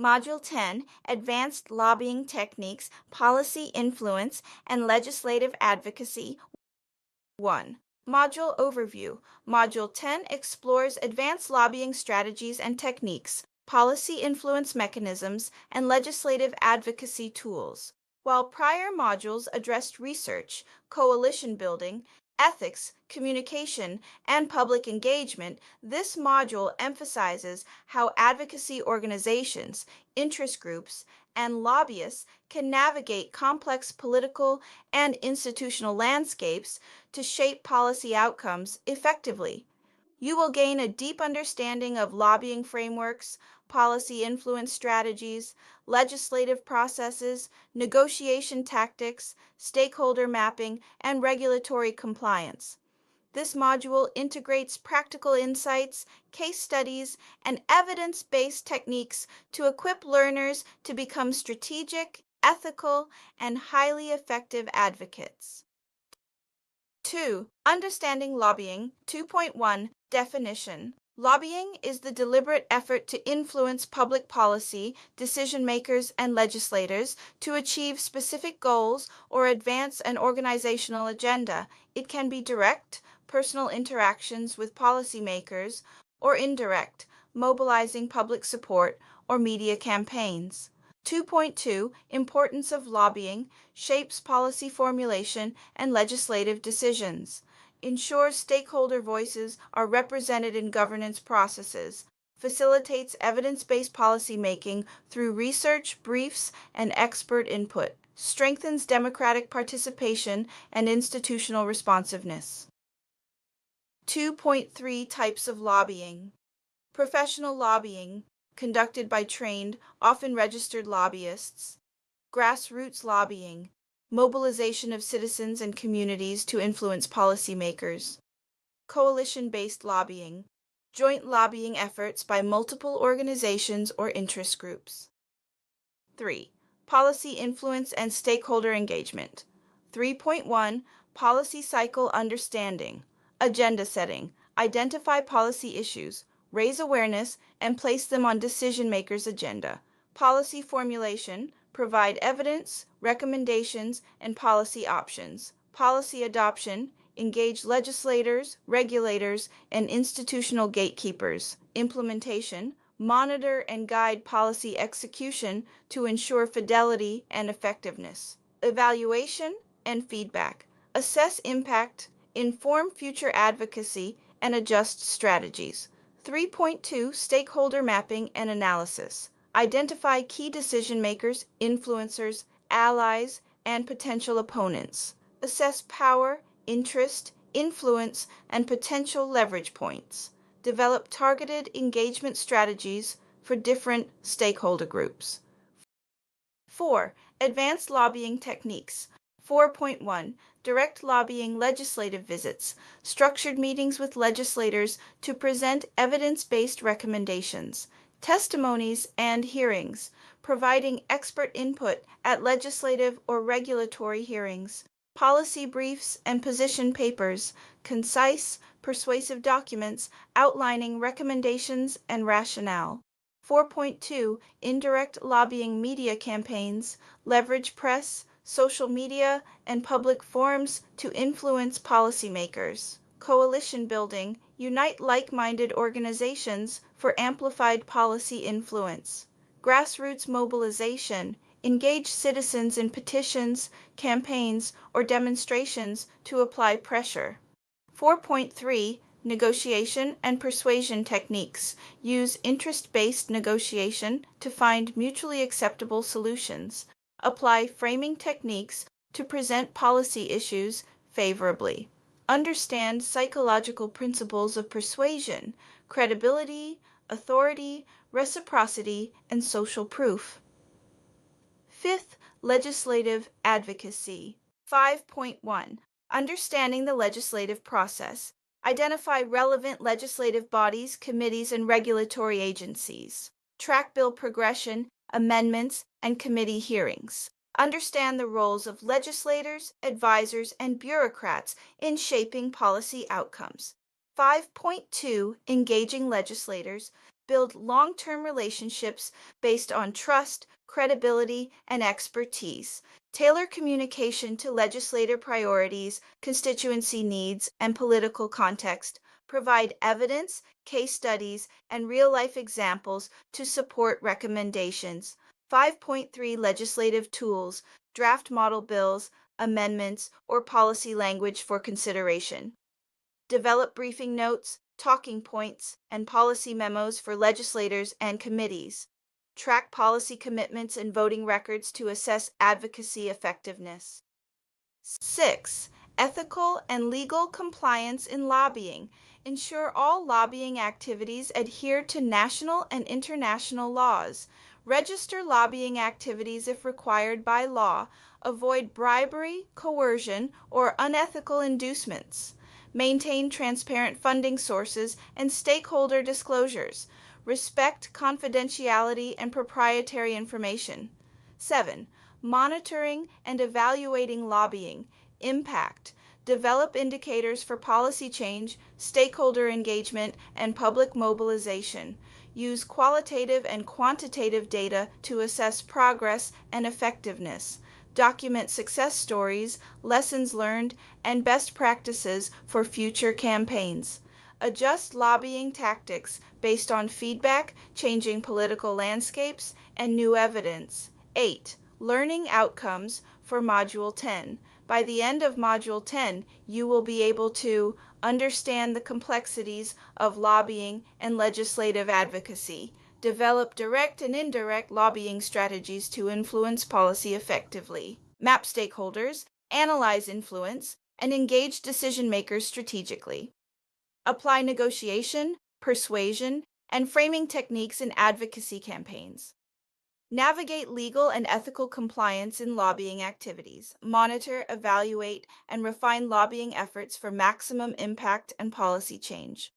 Module 10, Advanced Lobbying Techniques, Policy Influence, and Legislative Advocacy. 1. Module Overview. Module 10 explores advanced lobbying strategies and techniques, policy influence mechanisms, and legislative advocacy tools. While prior modules addressed research, coalition building, ethics, communication, and public engagement, this module emphasizes how advocacy organizations, interest groups, and lobbyists can navigate complex political and institutional landscapes to shape policy outcomes effectively. You will gain a deep understanding of lobbying frameworks, policy influence strategies, legislative processes, negotiation tactics, stakeholder mapping, and regulatory compliance. This module integrates practical insights, case studies, and evidence-based techniques to equip learners to become strategic, ethical, and highly effective advocates. 2. Understanding Lobbying 2.1 Definition. Lobbying is the deliberate effort to influence public policy, decision makers, and legislators to achieve specific goals or advance an organizational agenda. It can be direct, personal interactions with policymakers, or indirect, mobilizing public support or media campaigns. 2.2 Importance of Lobbying shapes policy formulation and legislative decisions, ensures stakeholder voices are represented in governance processes, facilitates evidence-based policymaking through research, briefs, and expert input, strengthens democratic participation and institutional responsiveness. 2.3 Types of Lobbying. Professional lobbying, conducted by trained, often registered lobbyists. Grassroots lobbying, mobilization of citizens and communities to influence policymakers. Coalition-based lobbying, joint lobbying efforts by multiple organizations or interest groups. 3. Policy influence and stakeholder engagement. 3.1 Policy cycle understanding, agenda setting, identify policy issues, raise awareness, and place them on decision makers' agenda. Policy formulation, provide evidence, recommendations, and policy options. Policy adoption, engage legislators, regulators, and institutional gatekeepers. Implementation, monitor and guide policy execution to ensure fidelity and effectiveness. Evaluation and feedback, assess impact, inform future advocacy, and adjust strategies. 3.2 Stakeholder mapping and analysis. Identify key decision makers, influencers, allies, and potential opponents. Assess power, interest, influence, and potential leverage points. Develop targeted engagement strategies for different stakeholder groups. 4. Advanced lobbying techniques. 4.1 Direct lobbying legislative visits, structured meetings with legislators to present evidence-based recommendations, testimonies and hearings, providing expert input at legislative or regulatory hearings, policy briefs and position papers, concise, persuasive documents outlining recommendations and rationale. 4.2 Indirect lobbying media campaigns, leverage press, social media, and public forums to influence policymakers. Coalition building, unite like-minded organizations for amplified policy influence. Grassroots mobilization, engage citizens in petitions, campaigns, or demonstrations to apply pressure. 4.3 Negotiation and persuasion techniques. Use interest-based negotiation to find mutually acceptable solutions. Apply framing techniques to present policy issues favorably. Understand psychological principles of persuasion, credibility, authority, reciprocity, and social proof. 5th, Legislative Advocacy. 5.1 Understanding the legislative process. Identify relevant legislative bodies, committees, and regulatory agencies. Track bill progression, amendments, and committee hearings. Understand the roles of legislators, advisors, and bureaucrats in shaping policy outcomes. 5.2 Engaging legislators. Build long-term relationships based on trust, credibility, and expertise. Tailor communication to legislator priorities, constituency needs, and political context. Provide evidence, case studies, and real-life examples to support recommendations. 5.3 Legislative tools. Draft model bills, amendments, or policy language for consideration. Develop briefing notes, talking points, and policy memos for legislators and committees. Track policy commitments and voting records to assess advocacy effectiveness. 6. Ethical and legal compliance in lobbying. Ensure all lobbying activities adhere to national and international laws. Register lobbying activities if required by law. Avoid bribery, coercion, or unethical inducements. Maintain transparent funding sources and stakeholder disclosures. Respect confidentiality and proprietary information. 7. Monitoring and evaluating lobbying. Impact. Develop indicators for policy change, stakeholder engagement, and public mobilization. Use qualitative and quantitative data to assess progress and effectiveness. Document success stories, lessons learned, and best practices for future campaigns. Adjust lobbying tactics based on feedback, changing political landscapes, and new evidence. 8. Learning outcomes for Module 10. By the end of Module 10, you will be able to understand the complexities of lobbying and legislative advocacy, develop direct and indirect lobbying strategies to influence policy effectively, map stakeholders, analyze influence, and engage decision makers strategically. Apply negotiation, persuasion, and framing techniques in advocacy campaigns. Navigate legal and ethical compliance in lobbying activities. Monitor, evaluate, and refine lobbying efforts for maximum impact and policy change.